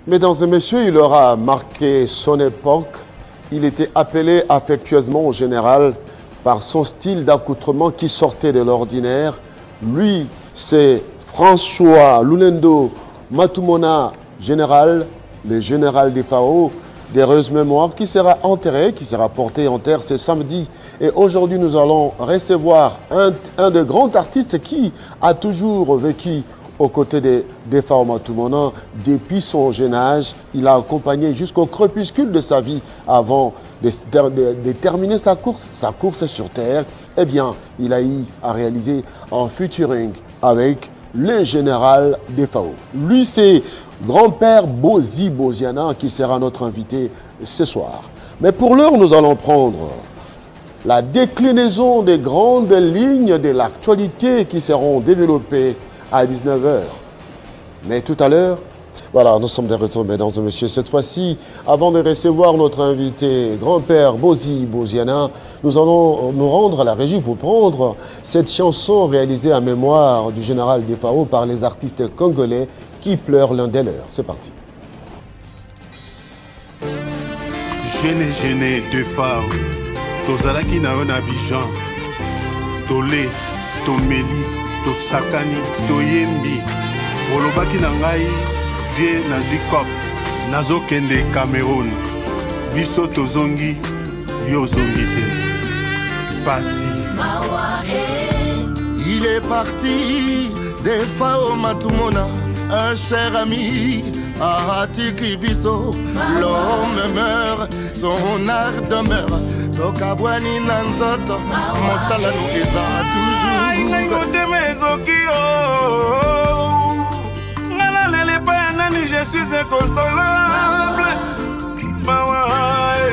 Mesdames et messieurs, il aura marqué son époque. Il était appelé affectueusement au général par son style d'accoutrement qui sortait de l'ordinaire. Lui, c'est François Lulendo Matumona, général, le général des FAO, d'heureuse mémoire, qui sera enterré, qui sera porté en terre ce samedi. Et aujourd'hui, nous allons recevoir un des grands artistes qui a toujours vécu aux côtés des FAO Matumona depuis son jeune âge. Il a accompagné jusqu'au crépuscule de sa vie avant de terminer sa course sur terre. Eh bien, il a eu à réaliser un featuring avec le général des FAO. Lui, c'est grand-père Bozi Boziana qui sera notre invité ce soir. Mais pour l'heure, nous allons prendre la déclinaison des grandes lignes de l'actualité qui seront développées à 19h. Mais tout à l'heure, voilà, nous sommes de retour, mesdames et messieurs. Cette fois-ci, avant de recevoir notre invité, grand-père Bozi Boziana, nous allons nous rendre à la régie pour prendre cette chanson réalisée à mémoire du général des FAO par les artistes congolais qui pleurent l'un des leurs. C'est parti. Gêné de FAO, tozalaki na yo na Abidjan, tolé, tomeli, tosakani, toyembi, olobaki na ngai vie na zikop, nazo kende Cameroun, biso tozongi, yo zongi te, pasi. Il est parti des FAO Matumona, un cher ami, Atiki Biso, l'homme meurt, son art demeure. Tokabwani nanzoto, mosala nous eza toujours. Ingo te mezoki oh, ngana lele pa nani je suis inconsolable. Mawae,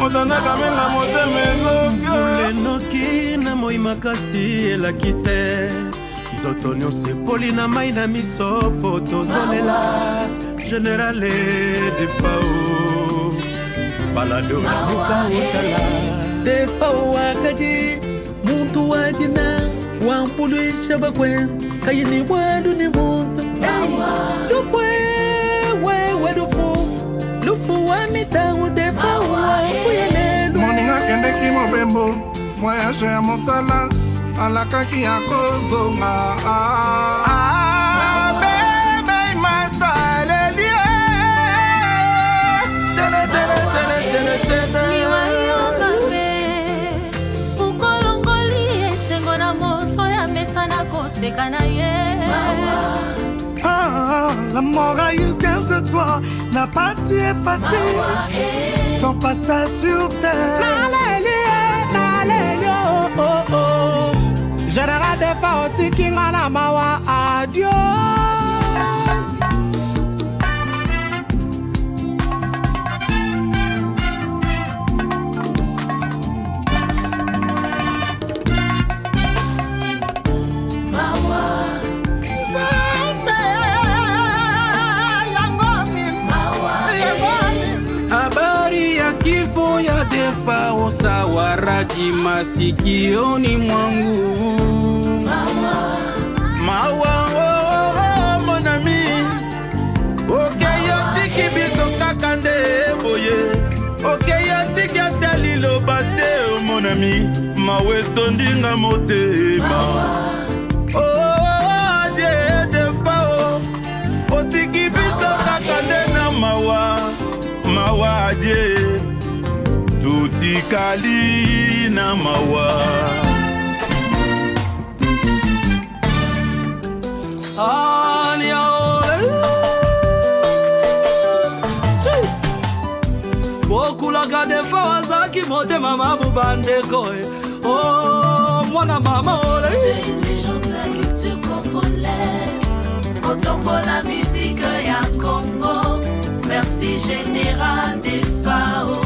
otana kamela mote mezoki. Lenoki na moi makasi elakite. Nzoto nyonso poli na mai na miso po tozolela. Général des FAO. Balado muka utala de FAO akadi muntu wajina wampulu shabakwe kayini wadu ni muntu lufwe wewe lufu wa mitahu de FAO kuyelelu moninga kende kimobembo voyage ya mosala alakaki ya kozonga la mort a eu qu'un de toi n'a pas su effacer ton passage sur terre. Général des FAO Tikinga na mawa adios. Ya de FAO sawaraki masikioni mwangu. Mawa oh, mon ami, ok yotiki biso kakande boye, ok yotiki atali lo bate mon ami, mawe tondinga motema. Oh Dieu de FAO, otiki biso kakande na mawa Dieu. Tuti kali na mawa. Bokula gade FAO zaki mote mama bubandeko. Oh mwana mama ole. C'est une légende de la culture congolaise. Autant pour la musique ya Congo. Merci général des FAO.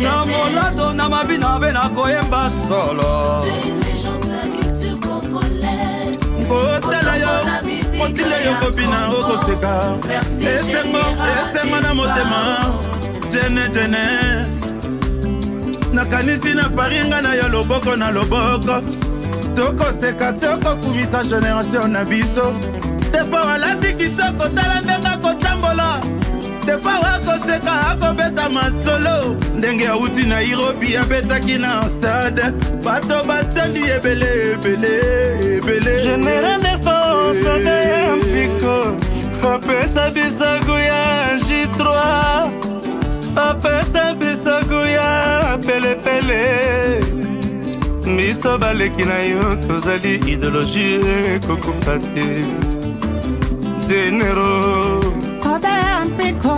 Namolado na mabina bena koyemba solo. C'est une légende de la culture congolaise. Kotala yo, kotile yo kobina okoseka. Merci général. Etengo na motema, jene. Nakanisi na paringa na yo loboko na loboko. tokoseka tokokumisa génération na biso tefa walati kitoko tala ndenga kotambola tefa wakoseka akobeta masolo ndenge auti na Nairobi abetaki na stade bato batandi ebele général de force de mpiko apesa bisaku ya J3 apesa bisaku ya pelepele miso baleki na yo tozali idéologie kokufa te généraux soda ya mpiko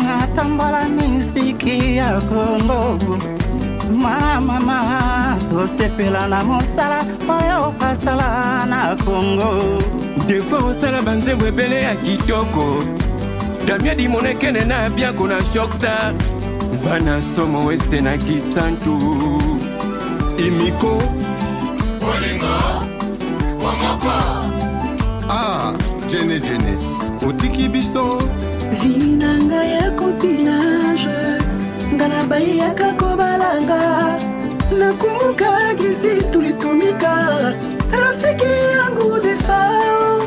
natambola misiki ya Kongo mama tosepela na mosala oyo okasala na Kongo defo osala banzembo ebele ya kitoko damia dimonekene na bianco na shokstar bana somo weste na kisantu Imiko Olinga Wamoko Ah, Jene Otiki biso Vinanga ya copinage Ngana bayi ya kakobalanga Nakumbuka gisi tulitumika Rafiki yangu defao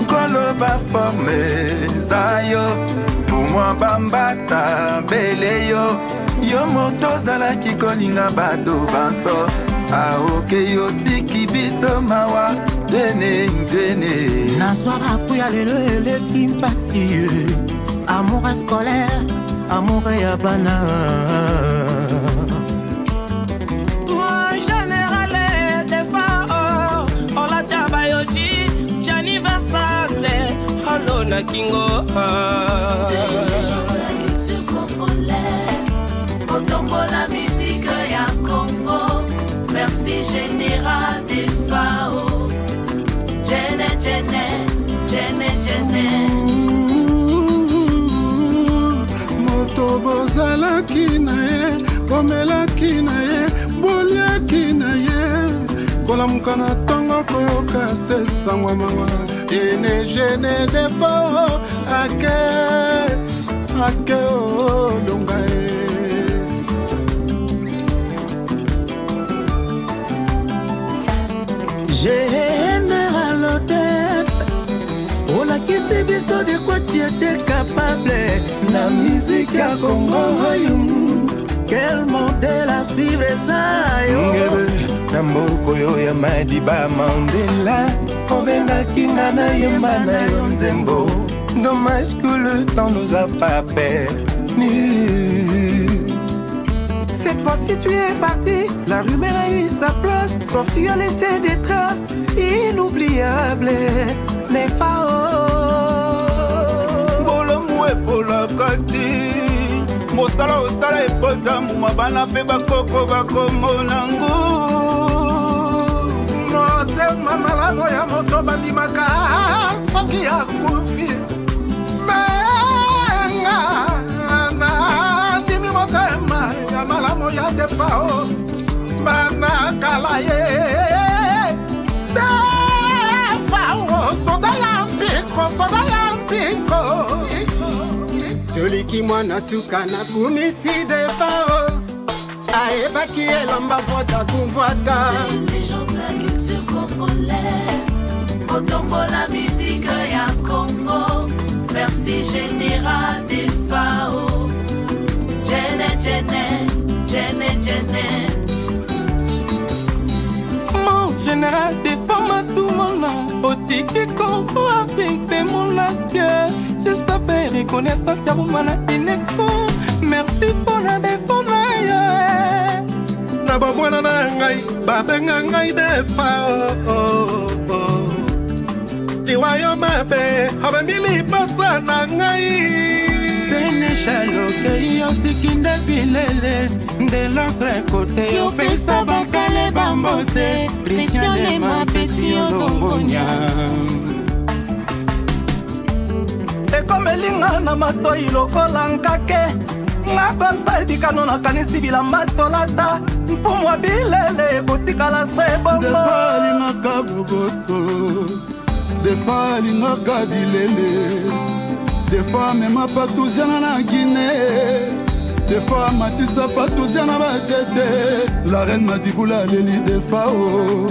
Koloba forme zayo Pumwa bambata beleyo Yo moto zalaki kolinga bado banso Aoke yo tiki biso mawa Jene Naswara kuya lelo eleki mpasi Amour scolaire, amour ya bana Moi général de fao Ola tabayoji Jani Versace Halo na kingo La musique ya Congo, merci général des FAO. Jene. Moto bozalaki na ye, komelaki na ye, boliaki na ye. Kolamuka na tongo koyoka sesangwa mawa. Jene defo ake o longa ye. Général Odef olakisi biso de quoi tu étais capable na musique ya Congo. Quel modèle à suivre ça yo na mboko yo ya Madiba Mandela obengaki nga na yemba na yo nzembo. Dommage que le temps nous a pas permis. Cette fois-ci tu es parti, la rumeur a eu sa place, sauf tu as laissé des traces inoubliables. Les FAO Bolomu epola kati Mosala osala epota mumabana pe bakoko bakomonangu Motema malamu ya moto bandimaka soki ya kufi Menga na dimi motema ya malamu ya defao Bana kala ye Defao soda ya mpiko Joliki mwana suka na kumisi defao Aebaki elamba vota kumvota Les gens de la culture congolaise, Otombo la musique ya Congo, merci général des FAO. Jene. Mon général des femmes à tout mon nom Otiki Congo avec mon acteur J'espère reconnaissance à vous mana UNESCO. Merci pour la défense. Na babwana na ngai babenga ngai defao Liwayo mabe abamili pasa na ngai Sénéchal okei otiki nde bilele de l'autre côté Yopesa bakale bambote, Christian Lema pesi odongonya. ekomelinga na matoi lokola nkake nga golfa ebikano nakanisi bilamba tolata mfumu wa bilele ekotikala se bongo Defa alingaka boboto Defa alingaka bilele Defa mema patuziana na Guinée Des fois Matissa Patouziana Bachete, la reine Madiboula Leli de Fao.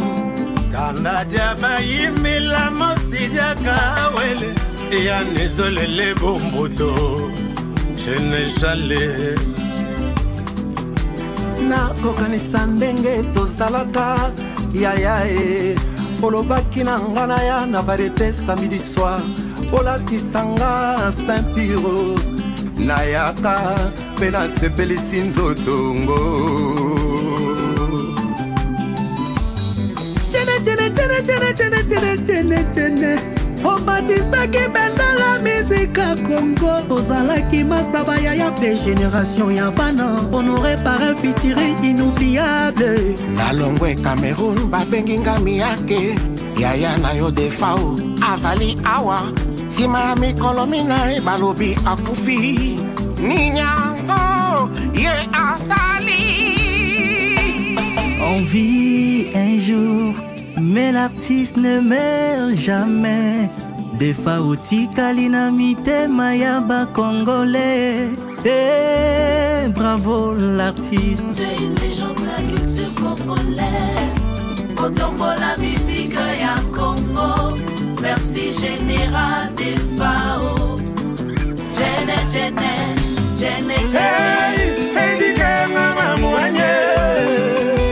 Kanadia Bayimila Mosidia Kawele, et à Nézole les Bomboto, je n'ai jamais. Na kokanisa ndenge tozalaka yaya e olobaki na ngana ya na varieté samedi soir olatisanga Saint-Piro nayaka mpe nasepelisi nzotongo obatisaki bendela mizika Congo ozalaki mastaba ya pe génération ya bana honoré par un futur inoubliable na longwe Cameroun babengi ngami yake yaya na yo de Fao azali awa sima ya mikolo mina balobi akufi ninyango ye azali. On vit un jour mais l'artiste ne meurt jamais. Des Faouti Kalinamite Mayaba Congolais. Et bravo l'artiste. Tu es une légende de la culture congolaise. Autant pour la musique ya Congo. Merci général des Fao. Jene, jene, jene, jene. Hey, dike mama mouanye.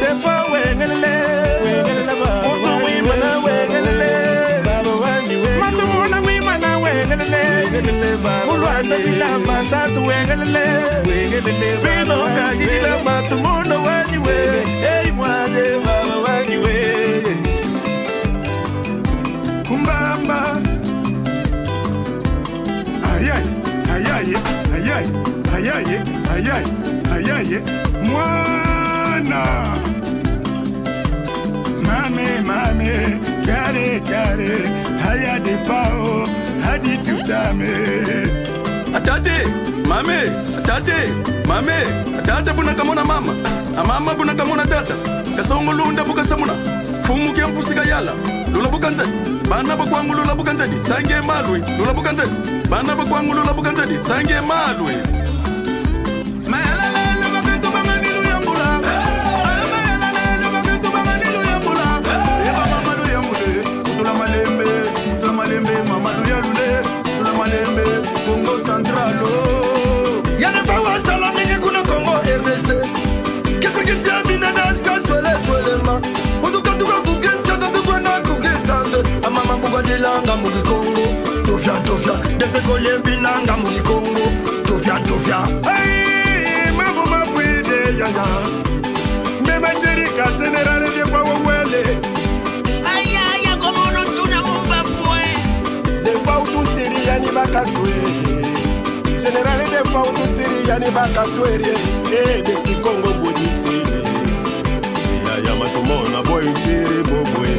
Des fois wengelele. Ulwanda bila matatu wengelele Spino kagila matumuno wanyiwe Hey mwaje baba wanyiwe Kumbamba Ayaye, ayaye, ayaye, ayaye, ayaye, ayaye Mwana Mame, mame, kare, kare Haya de Fao Hadi tutame Atate, mame, atate, mame, atate bunakamona mama, amama bunakamona tata, kasongo lunda bukasamuna, fumu kia mfusika yala, lula bukanzadi, bana bakwangu lula bukanzadi, sange malwe, lula bukanzadi, bana bakwangu lula bukanzadi, sange malwe. Congo Central, Yana Bawa Salamini Kuna Congo RDC. Qu'est-ce que tu as mis dans ça, soleil, Oduka Kugencha, Tukwana Kugesande, Amama Bugadilanga Mugi Congo, Tofia, Desekoye Binanga Mugi Congo, Tofia. Hey, Mama Puide, Yaya, Mema Jerika, General de Pawele. Aïe, comment nous tournons mon bafoué. Des fois où tout tiri yani bakatoué. Général des fois où tout tiri yani bakatoué. Eh, des si Congo boni tiri. Ya matomo na boy tiri bobwe.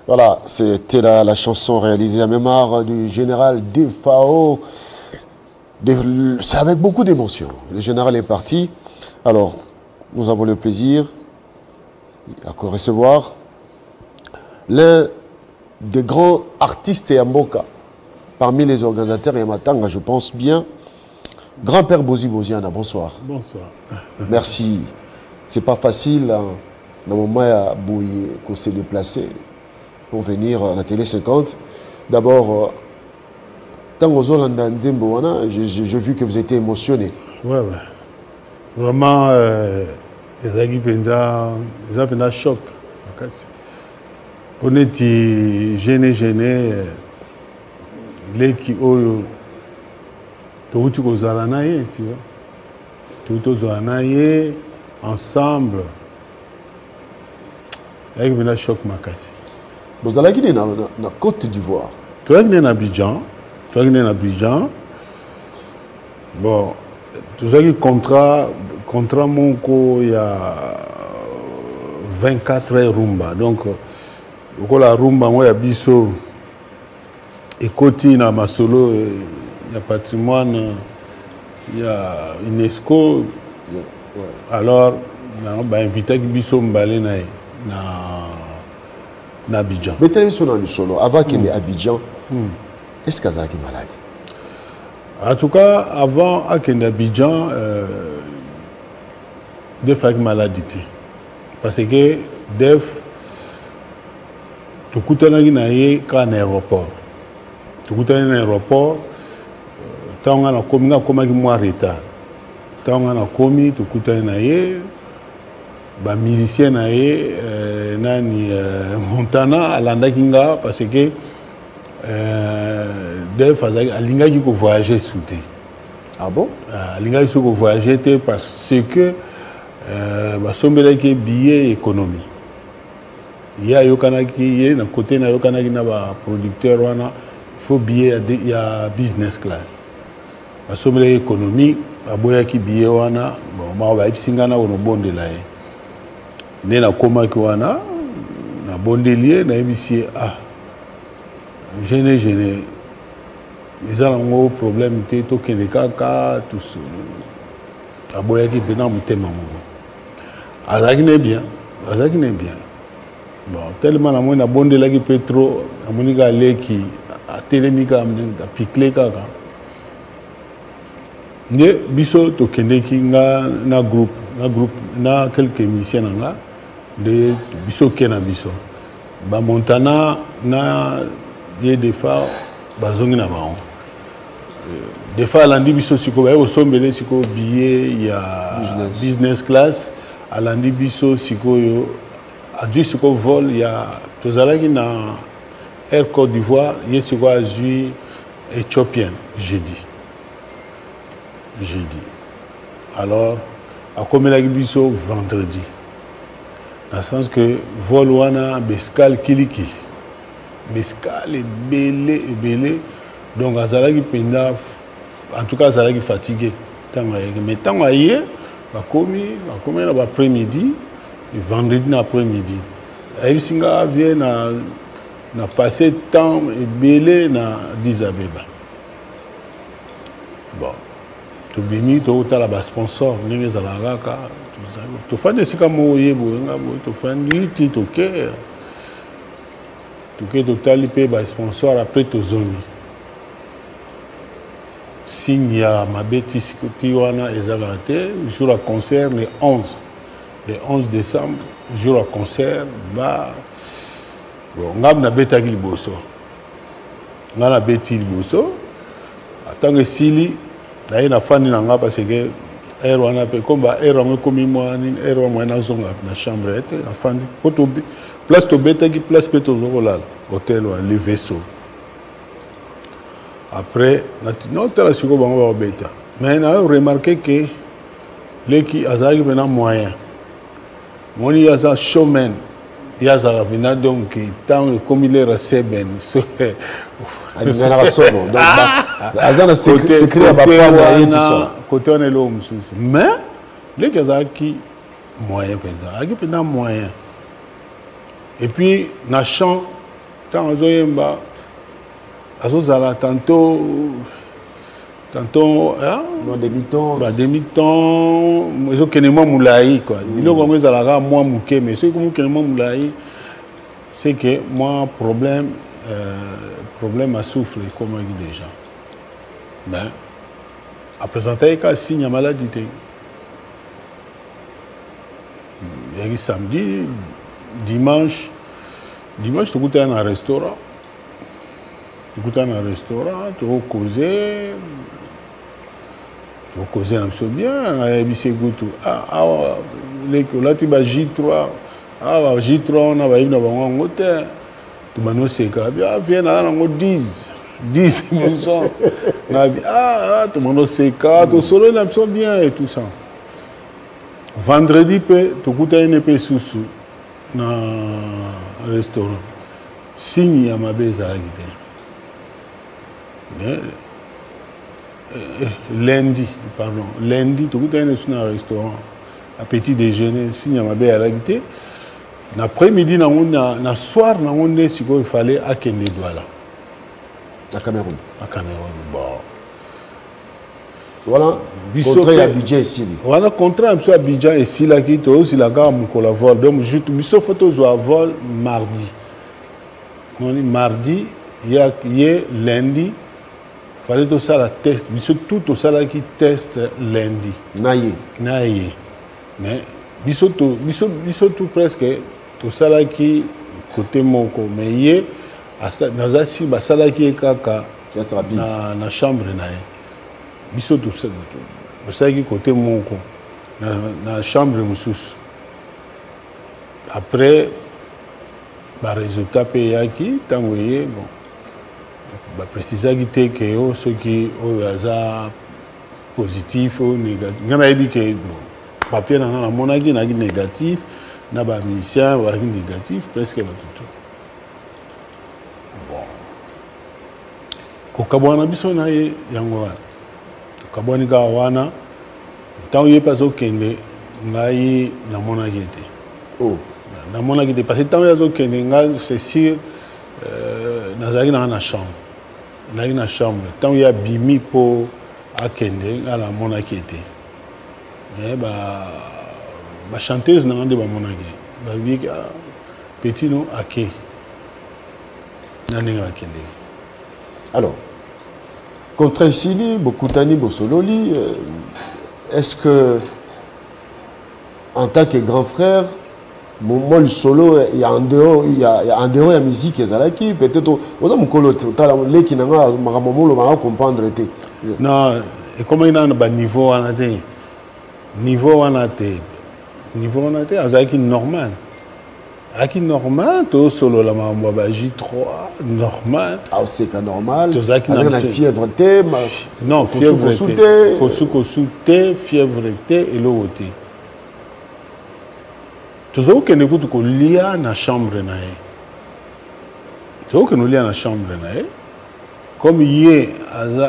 Voilà, c'était la chanson réalisée à mémoire du général de Fao. C'est avec beaucoup d'émotion. Le général est parti. Alors, nous avons le plaisir de recevoir l'un des grands artistes et Mboka. Parmi les organisateurs et Matanga, je pense bien. Grand-père Bozi Boziana, bonsoir. Bonsoir. Merci. C'est pas facile, hein, dans le moment qu'on s'est déplacé pour venir à la télé 50. D'abord, quand vous avez j'ai vu que vous étiez émotionné. Ouais. Vraiment, ils ont un choc. Pour être gêné, les qui ont tout tu vois. Tout ensemble. Avec un choc makasi. Vous allez dans la Côte d'Ivoire. Tu es venu à Abidjan. Bon, tu sais que contrat mon il y a 24 heures rumba. Donc, la rumba moi y a biso et côté na masolo il y a patrimoine, il y a UNESCO. Alors, on a invité Bisso Mbale na Abidjan. Mais tu as vu son solo, avant qu'il ait Abidjan, est-ce qu'il y a une maladie? En tout cas, avant qu'il ait Abidjan, il y a une maladie. Parce que Def, tu coûtes un aéroport. Tu coûtes un aéroport, tu as un commis moins retard. Tu as un commis, tu coûtes un aéroport. Les musiciens nani Montana alanda kinga parce que Def alinga qui voyager souté. Ah bon? Alinga qui voyager parce que basombela ki billet économie. Il y a yokana ki na côté na yokana ki na ba producteur wana il faut billet il y a business class. Basombela économie aboya ki billet wana bon ma ba ipsinga na ono bonde la e. Ne na koma ki wana na bondelier na ebisi gêné ils ont un problème te to kende kaka tout ça aboya ki pena mutema mo azaki ne bien bon tellement na mo na bondela ki petro amonika leki atelemika amnga pikle kaka ne biso to kende ki na groupe na quelques musiciens nga de biso kena biso ba Montana na des fois bazongi na baon des fois alandi biso siko ba osombele siko billet ya business class alandi biso siko yo adu siko vol ya tozalaki na Air Côte d'Ivoire yesiko azui éthiopien jeudi alors a comme la biso vendredi dans le sens que vol wana bescal kilikili bescal et belé donc azalaki penda en tout cas azalaki fatigué mais tant aye ba komi na ba après-midi vendredi na après-midi ayisinga vient na passer temps et belé na Addis Abeba bon to bimi to tala ba sponsor ndenge za laka to fande sika mo yebo ngabo to fande ti to ke to tali pe ba sponsor après to zone signe ya mabeti sikuti wana ezalate jour à concert le 11 décembre jour à concert ba bon ngam na beta ki liboso ngana beti liboso atanga sili na na fani na nga parce que air wana pe komba air wana komi mwani air wana na zonga na chambre ete na fani poto place to beta ki place pe to zokola hôtel wa le vaisseau après non tala siko bango ba beta mais na remarqué que leki azaki bena moyen moni yaza showman yaza vina donc tant comme il est resté ben so donc azana secret à papa et tout ça côté on est là mais les kazaki moyen pendant moyen et puis na chant tant azoyemba azozala tantôt demi-temps ils ont kenema moulaï quoi ils ont comme ça moi mouké mais c'est comme kenema moulaï c'est que moi problème à souffle comme on dit déjà ben à présenter un signe à maladie il y a samedi dimanche tu goûtes un restaurant tu vas causer un peu bien il goûte là tu vas J3 J3 on a eu un hôtel tu vas nous sécar bien viens là on 10 mon sang tu vas nous sécar tu solo un peu bien et tout ça vendredi tu goûtes un épée sous dans un restaurant signe à ma base à lundi, tu goûtes un restaurant à petit déjeuner, signe à ma belle à la guité. L'après-midi, na soir, il fallait à Kende Douala. À Cameroun. Bon. Voilà. Contrat à Abidjan ici. Voilà, contrat à Abidjan ici, là, qui est aussi la gare, mon vol. Donc, je suis photo à vol mardi. On dit mardi, il y a lundi. Il fallait tout ça la test. Tout ça là qui teste lundi. Naïe. Mais, tout presque, tout ça là qui côté mon mais il y a ça là qui est kaka na chambre naïe. Biso tout ça qui côté mon na chambre musus. Après le résultat payé qui t'envoyé bon bah préciser que ceux qui ont positif ou négatif on a dit que papier dans la monnaie na négatif na ba musicien wa négatif presque tout bon ko kabwana biso na ye yango kabwani ka wana tant y pas okende ngai na monnaie était oh na monnaie était parce que tant y okende ngai c'est sûr nazali na chambre na chambre tant y a bimi pour akende à la monnaie était mais ba chanteuse na ngande ba monnaie ba bi petit no ake nani akende alors contre ici beaucoup tani bosololi est-ce que en tant que grand frère moi le solo il y a en dehors la musique ezalaki peut-être oza mukolo tala leki nanga makamomolo ba comprendre te non et comment il a ba niveau wana te niveau wana te azaki normal aki normal to solo la mambo ba J3 normal ah c'est que normal azaki na fièvre te non fièvre te kosuko sute fièvre te et l'autre toujours que nous ko lia na chambre na ye toujours que nous lia na chambre na ye comme yé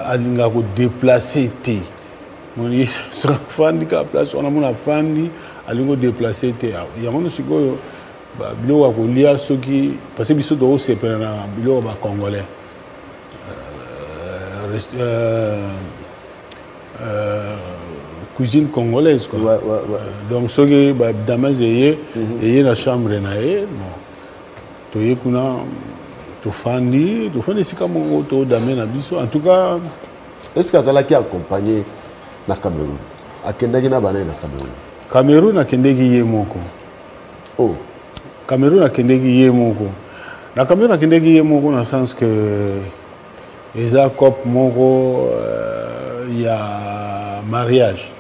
alinga ko déplacer te mon yé sera fandi ka place on a mon fandi alingo déplacer te ya mon sikoyo ba bilo ko lia soki parce que biso do se pena bilo ba congolais cuisine congolaise quoi. Ouais. Donc ce qui bah damas et la chambre nae bon to yekuna to fandi si comme to damena biso en tout cas est-ce que Zalaki accompagné na Cameroun akendaki na bana na Cameroun akendeki ye moko oh Cameroun akendeki ye moko na Cameroun akendeki ye moko dans le sens que eza cop moko il y a mariage.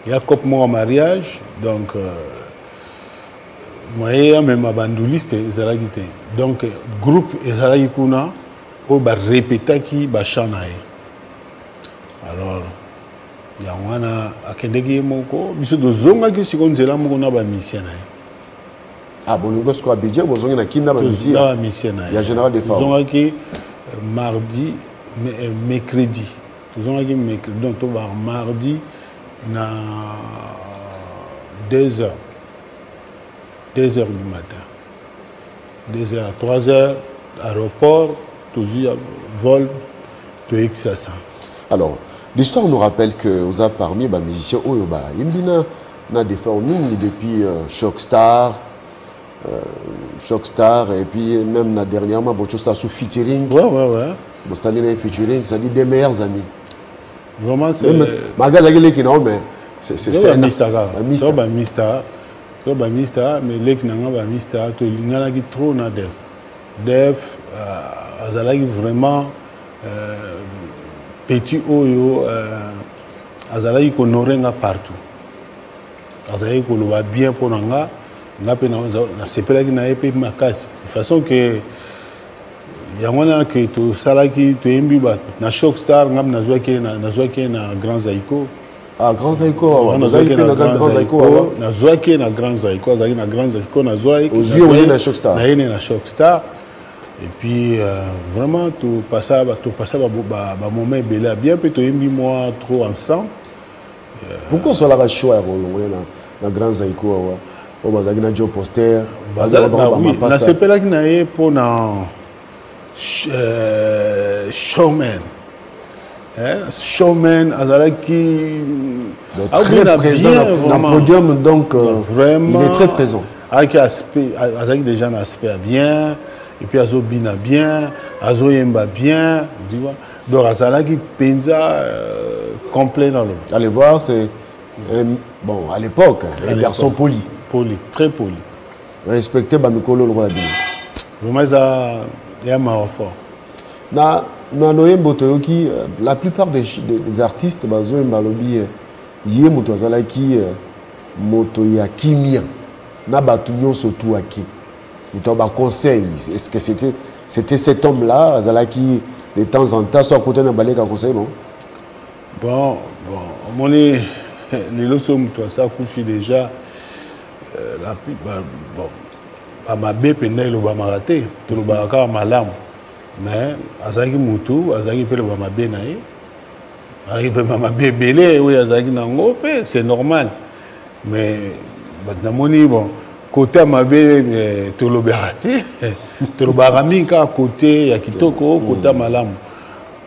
Il y a comme mon mariage, donc moi même abandoniste ezalaki. Donc groupe ezalaki kuna o ba répéter qui ba chanaye. Alors il y a wana akendeki moko biso do zonga ki sikonzela moko na ba mission na. Ah bon nous ko Abidjan bozongi na kinda ba mission. Na mission na. Il y a général des femmes. Zonga ki mardi mercredi. Zonga ki mercredi donc to ba mardi na 2 heures du matin 2 heures à 3 heures aéroport toujours vol to Exassa. Alors l'histoire nous rappelle que vous avez parmi les musiciens Oyoba Yimbina na des fois depuis Shockstar et puis même na dernièrement ça sous featuring bon ça les featuring ça dit des meilleurs amis. Vraiment, c'est magasin qui non mais c'est un mista, mais les qui n'ont pas mista, tu l'as qui trop na def, azalaki vraiment petit oyo, azalaki honoré nga partout, azalaki ko loba bien pour nga pe na c'est pas là qui n'a pas ma casse de façon que yangona que to salaki to embiba na Shockstar ngam na zwaki na Grand Zaiko Grand Zaiko na zwaki na Grand Zaiko na zwaki na Grand Zaiko azaki na Grand Zaiko na zwaki na Shockstar na Shockstar et puis vraiment tout passer ba moment belé bien peut to embi moi trop ensemble pourquoi soit la choix na Grand Zaiko o bazaki na job poster na sepela ki na ye pour na showman showman, Azalaki. Très présent dans le podium, donc vraiment, il est très présent. Avec aspect, Azalaki déjà un aspect bien, et puis Azo Bina bien, Azo Yemba bien, tu vois. Donc Azalaki Penza complet dans le. Allez voir, c'est bon à l'époque, un garçon poli. Poli, très poli. Respecté Bamikolo le roi Bina. Vraiment, ça y a un fort. Na Noyembo Toyoki, la plupart des artistes, Bazo Mbalobi, Yé Moutouazalaki, Motoya Kimia, Na Batunion Sotuaki. Moutouaba conseil. Est-ce que c'était cet homme-là, Azalaki, de temps en temps, soit côté d'un balai qu'un conseil, non? Bon, mon est, les leçons Moutouasa Koufi déjà, la plupart, bon, à ma bébé, il m'a raté, tout le baraka ma lame. Mais Azaki Moutou, Azaki peut le Bamabé naï. Azaki peut Bamabé belé, oui, Azaki nango, c'est normal. Mais maintenant, bon, côté Amabé, tout le baraté, tout le barami, côté Yakitoko, côté Malam.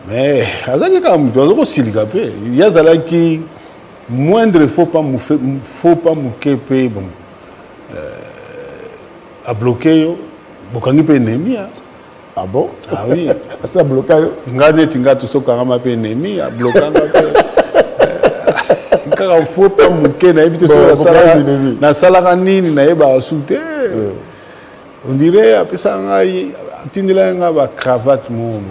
Mais Azaki comme tu as aussi ligapé. Il y a Azaki moindre, faut pas mouquer, bon, à bloquer, Bokangi peut ennemi. Ah bon? Ah oui. Ça a bloqué. Ngade tinga tout ce karama pe ennemi, a bloqué Car il faut pas mouquer na ebito sur la sala. Na sala nini na eba souté. On dirait après ça ngai tindela nga ba cravate mo.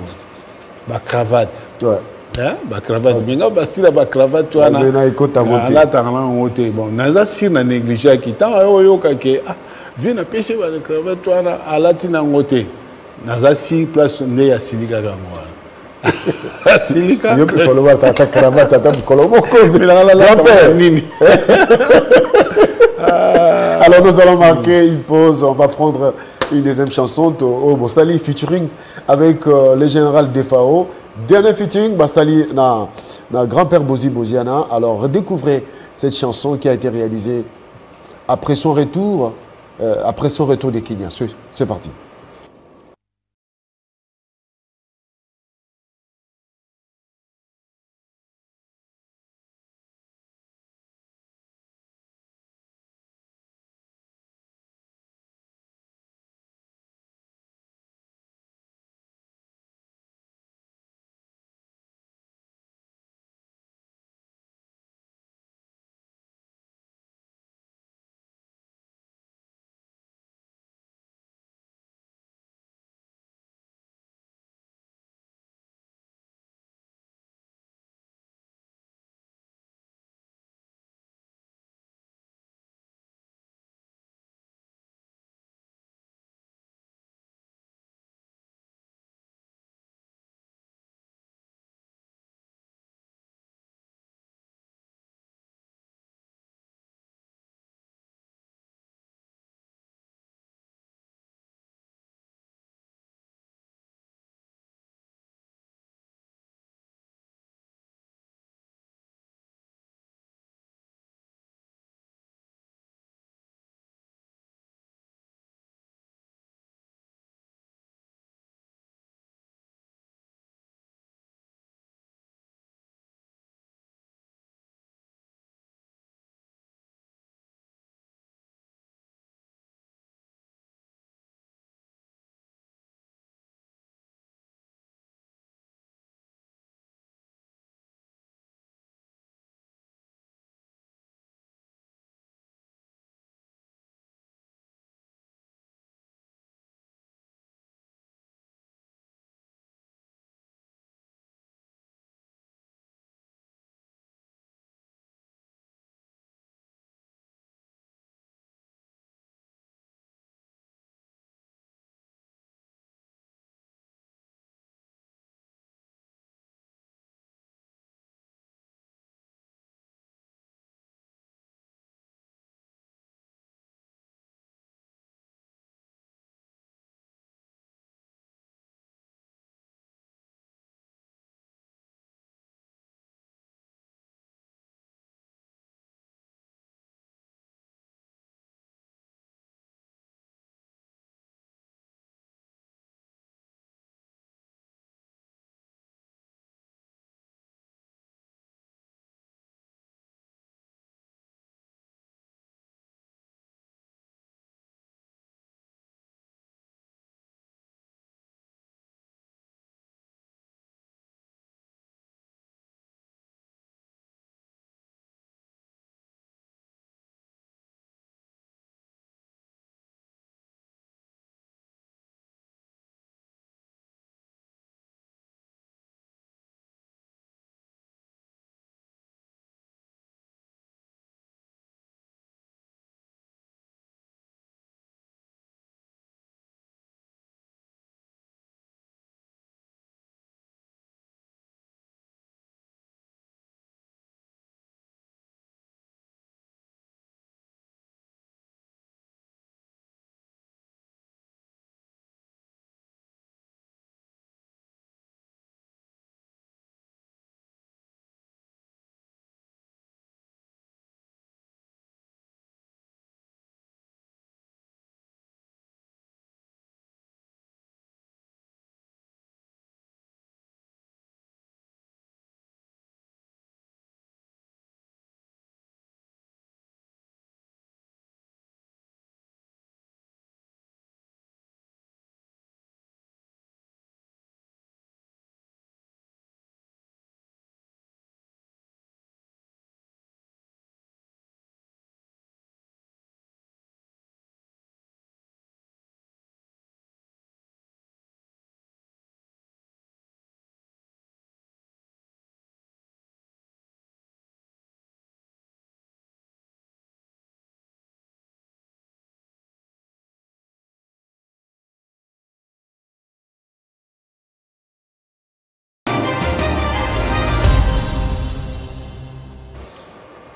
Ba cravate. Ouais. Hein? Ba cravate binga ba sila ba cravate to ana. Na ikota moté. Ala tangana ngote. Bon, naza sir na négliger ki tant oyo ka ke ah viens na pêcher ba cravate to ana ala tina ngote. Nazasi place ne ya silika gamwa. Silika. Yo pe follow ta cravate ta kolomo ko. Nini. Alors nous allons marquer une pause, on va prendre une deuxième chanson au Bossali featuring avec le général Defao. Dernier featuring Bossali na grand-père Bozi Boziana. Alors redécouvrez cette chanson qui a été réalisée après son retour des Kenya. C'est parti.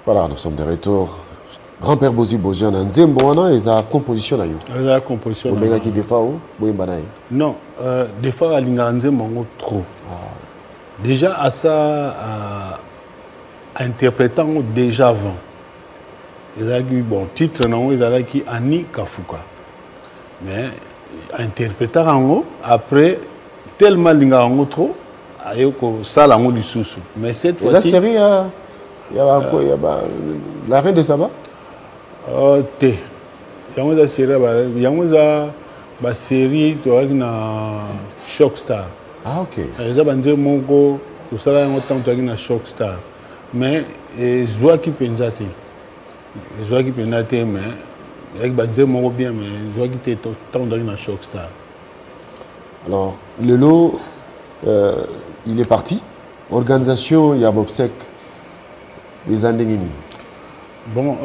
Voilà, nous sommes de retour. Grand-père Bozi Bozian, Nzembo, il a composition. Il a composition. Il a des fois, non, des fois, il a trop. Déjà, à ça, interprétant déjà avant. Il a eu bon titre, non, il a dit Annie Kafuka. Mais interprétant en haut, après, tellement il a trop, il y a ça la du sous. Mais cette fois-ci. La série, il y a la reine de Saba. Il y a une série qui est Shockstar. Ah, ok. Il y a une Shockstar. Mais je vois qui peut être. Je vois qui peut être, mais il y a bien, mais je vois qui est dans Shockstar. Alors, le lot, il est parti. Organisation, il y a Bobsec, les Andengini. Bon,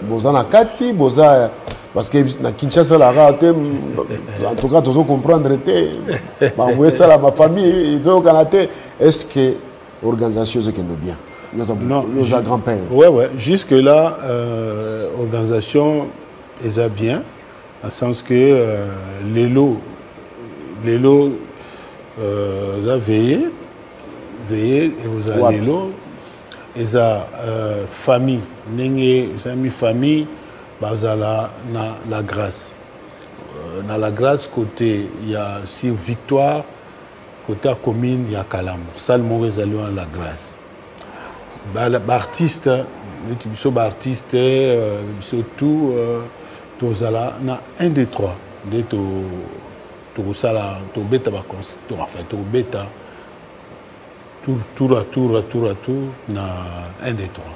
Boza na kati, Boza, parce que na Kinshasa, la rate, en tout cas, tu dois comprendre, ma famille, ils ont canate. Est-ce que l'organisation, c'est bien? Non, nos grands-pères. Ouais. Jusque-là, l'organisation est bien, dans le sens que les lots ont veillé, et vous avez les lots. Et ça, famille, les amis famille, bazala na la grâce. Dans la grâce, côté, il y a sur Victoire, côté à commune, il y a Kalam. Salmo résalement la grâce. L'artiste, surtout, tozala na un des trois. De to sala, to beta enfin, to beta. Tour à tour, na un des trois.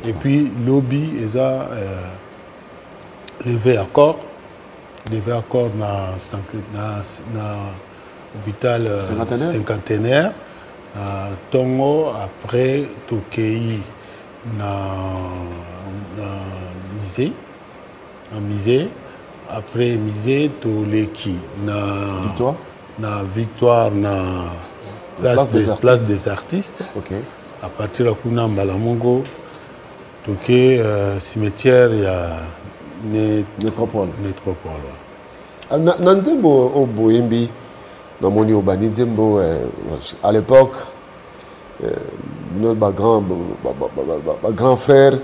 Et puis, lobby, ils ont levé accord na hôpital cinquantenaire. Tongo, après, Tokei, na musée. Après, musée, Toleki, na victoire, na place des artistes. Okay. À partir de Kuna Mbalamongo, Toké, cimetière, il y a Métropole. Métropole. Au Boimbi, dans mon Yobani Nzembo, à l'époque, notre grand frère,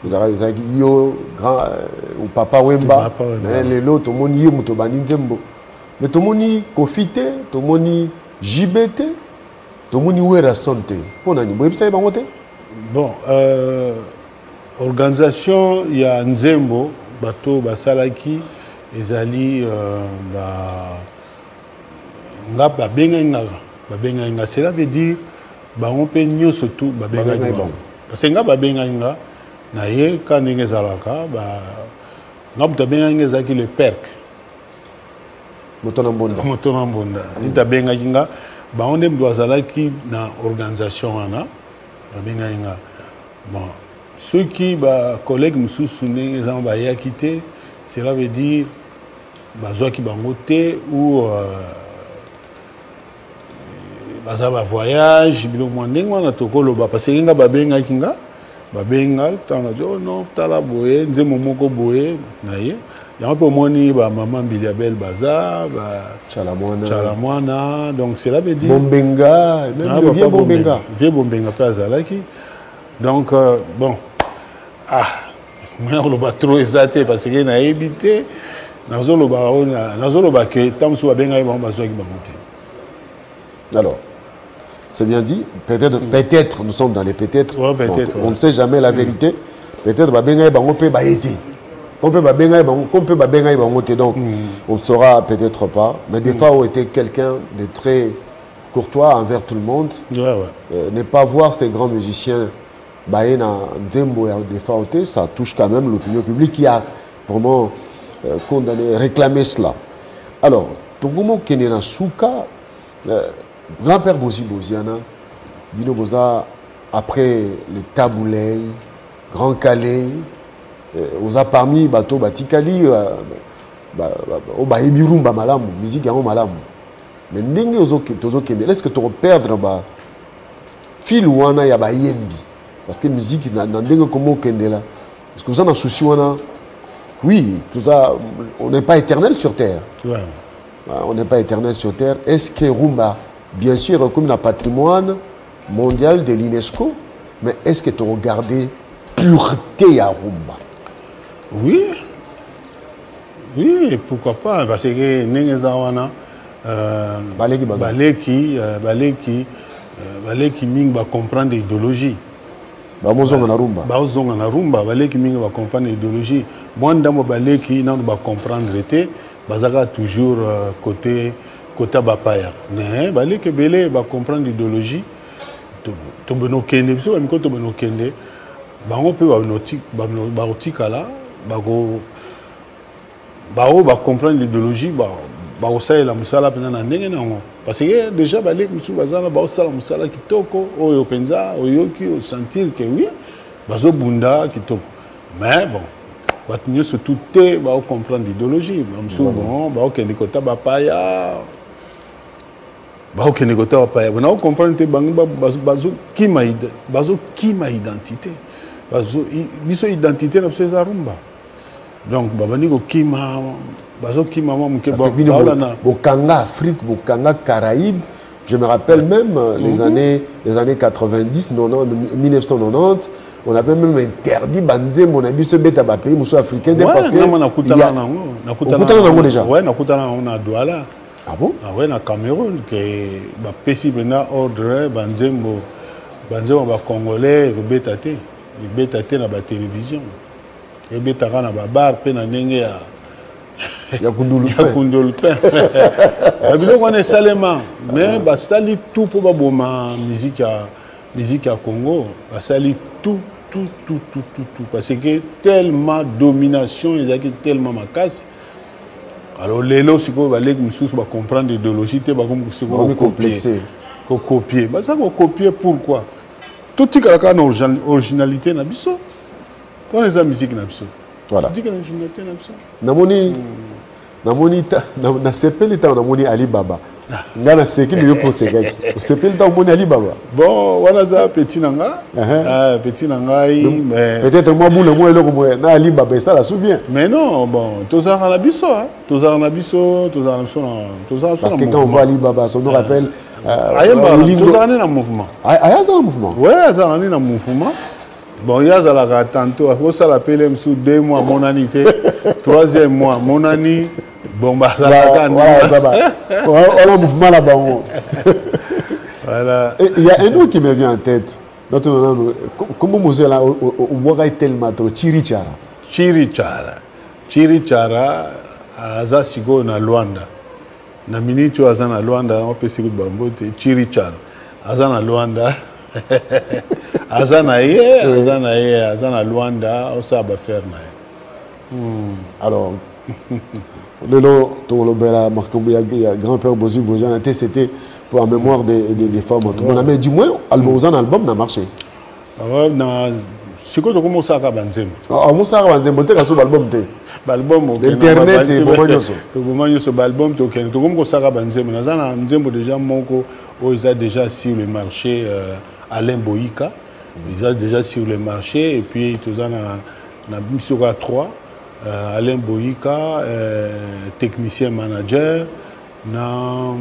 vous avez dit ou Papa Wemba, mais les lots, tout le monde y est, tout le monde mais tout le monde confité, tout le monde JBT, tout le monde est santé. Bon, organisation, il y a Nzembo, bateau, Basalaki, Ezali, cela veut dire on peut surtout parce que na ye quand on est le perc Motonambonda. On est dans l'organisation. Bon, ceux qui, collègues, nous ont quitté, cela veut dire qui bangoté ou un voyage, parce que non, il y a un peu moins maman Biliabel Baza, Chalamwana, donc cela veut dire. Bombenga, même le vieux Bombenga. Vieux Bombenga, pas Zalaki. Donc, bon, moi, on va trop exalté parce qu'il a évité. Alors, c'est bien dit. Peut-être, nous sommes dans les peut-être. Ouais, peut-être on ne sait jamais la vérité. Peut-être, donc on ne saura peut-être pas. Mais des fois, on était quelqu'un de très courtois envers tout le monde. Ne pas voir ces grands musiciens, des fois, ça touche quand même l'opinion publique qui a vraiment condamné, réclamé cela. Alors, Togomo Kenena Souka, grand-père Bozi Boziana, Bino Boza, après les Taboulay, Grand Calais, on a parmi bateau Batikali, Obaïmirumba Malam, musique Yamo Malam. Mais ndenge ozo kende, est-ce que tu vas perdre fil wana ya ba yembi? Parce que la musique, comment Kendela. Parce que vous avez un souci, oui, tout ça, on n'est pas éternel sur Terre. Ouais. On n'est pas éternel sur Terre. Est-ce que Rumba, bien sûr, comme un patrimoine mondial de l'UNESCO, mais est-ce que tu as regardé pureté à Rumba? Oui. Oui, pourquoi pas? Parce que Nengezawana, Baleki Ming va comprendre l'idéologie. Bazonga na Rumba. Bazonga na Rumba, Baleki Ming va comprendre l'idéologie. Moi, dans Baleki, on va comprendre l'été, Bazaka toujours côté Bapaya. Mais Baleki Belé va comprendre l'idéologie. Tobono Kende, parce que quand Tobono Kende, on peut comprendre l'idéologie. Parce que déjà, musala kitoko, oyo penza, oyoki, sentir que oui, bazo bunda kitoko. Mais bon, nous surtout comprendre l'idéologie. Bon, kota bapaya, kota bapaya. On comprend que bazo kima identité, bazo identité na pesa Rumba. Donc babani ko kima. Parce que Bokanga Afrique, Bokanga Caraïbes, je me rappelle même les années 90, 1990, on avait même interdit Banzé, mon ami, ce bête à pays, monsieur africain, parce que. On a déjà. Oui, on a Douala. Ah bon? Ah oui, na Cameroun, que Pessi Bena ordre, Banzé, Congolais, Bétaté, Bétaté na la télévision. Et Bétara na bar, Penanenge à. Yakundulpe. On est salement, mais sali tout pour la musique à Congo, sali tout parce que tellement domination, ils ont tellement ma casse. Alors les lots si vous allez comprendre l'idéologie, c'est comme copier. Ça copier pourquoi? Tout ce qui a une originalité na biso. Quand les musique na biso. Voilà. Namoni na sepeli ta namoni Alibaba. Ngana seki mieux pour segaki. Sepeli ta namoni Alibaba. Bon, wana za petit nanga. Petit nanga mais peut-être moi boule moi eloko moi na Alibaba ça la souvient. Mais non, bon, toza na biso, parce que quand on voit Alibaba, ça nous rappelle toza na mouvement. Aya za mouvement. Ouais, ça na mouvement. Bon, il y a tantôt, il faut ça l'appeler sous 2 mois, mon année, 3e mois, mon année. Bon, bah, ça va. Voilà, ça va. On a un mouvement là-bas. Voilà. Il y a un autre qui me vient en tête. Comment vous avez on tellement trop Chirichara. Chirichara, Aza Sigo na Luanda. Na Minicho Aza na Luanda, on peut Sigo Bambote, Chirichara. Aza na Luanda. Azana Luanda, on sait faire. Alors, le grand-père Bozi Bozian, c'était pour la mémoire des femmes. Mais du moins, l'album n'a marché. C'est quoi comment ça va Banzem? Comment ça va Banzem? L'album Internet et l'album comment ça va Banzem? Déjà ils ont déjà sur le marché Alain Boïka. Ils sont déjà sur le marché et puis tout ça na Bisoka 3 Alain Boïka technicien manager na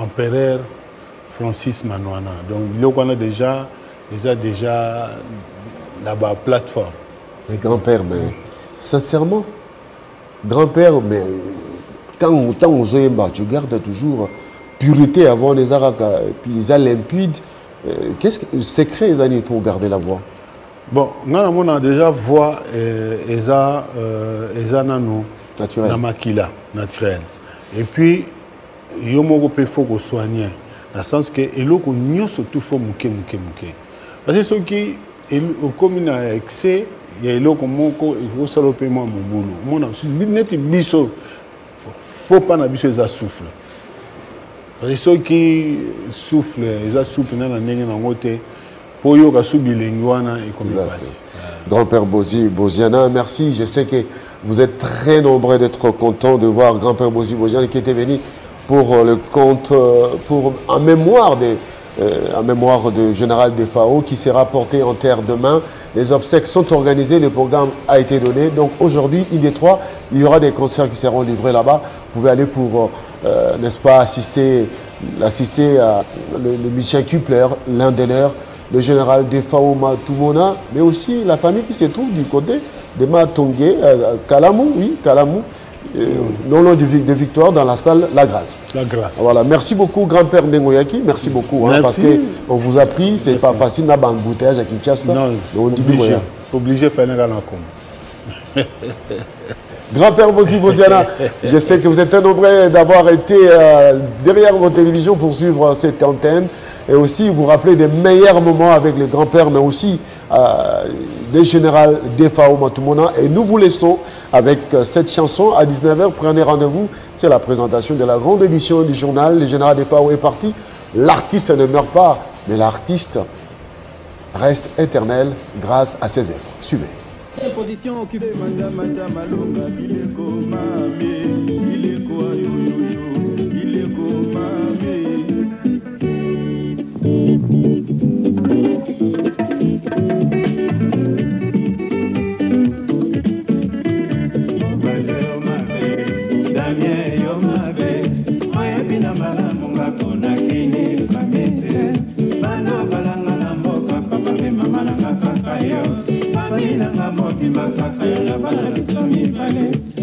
empereur Francis Manouana. Donc on a déjà là-bas plateforme. Mais grand-père, mais sincèrement, grand-père, mais quand on tu gardes toujours pureté avant les arakas, puis les limpides. Qu'est-ce que le secret les années pour garder la voix? Bon, on a déjà voix eza nano naturel. Na makila naturel. Et puis yomoko pe faut qu'on soigne. Dans le sens que eloko nyonso tout faut muke. Parce que ceux qui comme il a excès, il y a eloko moko il faut saloper moi mon boulot. Mon net biso faut pas na biso eza souffle. Parce que ceux qui soufflent, ils soufflent dans la nègre en côté pour y et comme il passe. Grand-père Boziana, merci. Je sais que vous êtes très nombreux d'être contents de voir grand-père Boziana qui était venu pour le compte, en mémoire en mémoire du général des FAO qui sera porté en terre demain. Les obsèques sont organisées, le programme a été donné. Donc aujourd'hui, IND3, il y aura des concerts qui seront livrés là-bas. Vous pouvez aller pour, n'est-ce pas, assister à le Michel Kupler, l'un des leurs, le général des FAO Matumona, mais aussi la famille qui se trouve du côté de Matongé, Kalamou, oui, Kalamou. Non loin de Victoire, dans la salle La Grâce. La Grâce. Voilà, merci beaucoup, grand-père Ndengoyaki. Merci beaucoup, hein, parce qu'on vous a pris, c'est pas facile, n'a pas embouteillage à Kinshasa. Non, obligé de faire un com. Grand-père Boziana, je sais que vous êtes un nombreux d'avoir été derrière vos télévisions pour suivre cette antenne. Et aussi, vous rappelez des meilleurs moments avec les grands-pères, mais aussi des générales des FAO Matumona. Et nous vous laissons avec cette chanson à 19h. Prenez rendez-vous. C'est la présentation de la grande édition du journal. Le général des FAO est parti. L'artiste ne meurt pas, mais l'artiste reste éternel grâce à ses œuvres. Suivez. Position occupée. Makaka ya la bana somi pale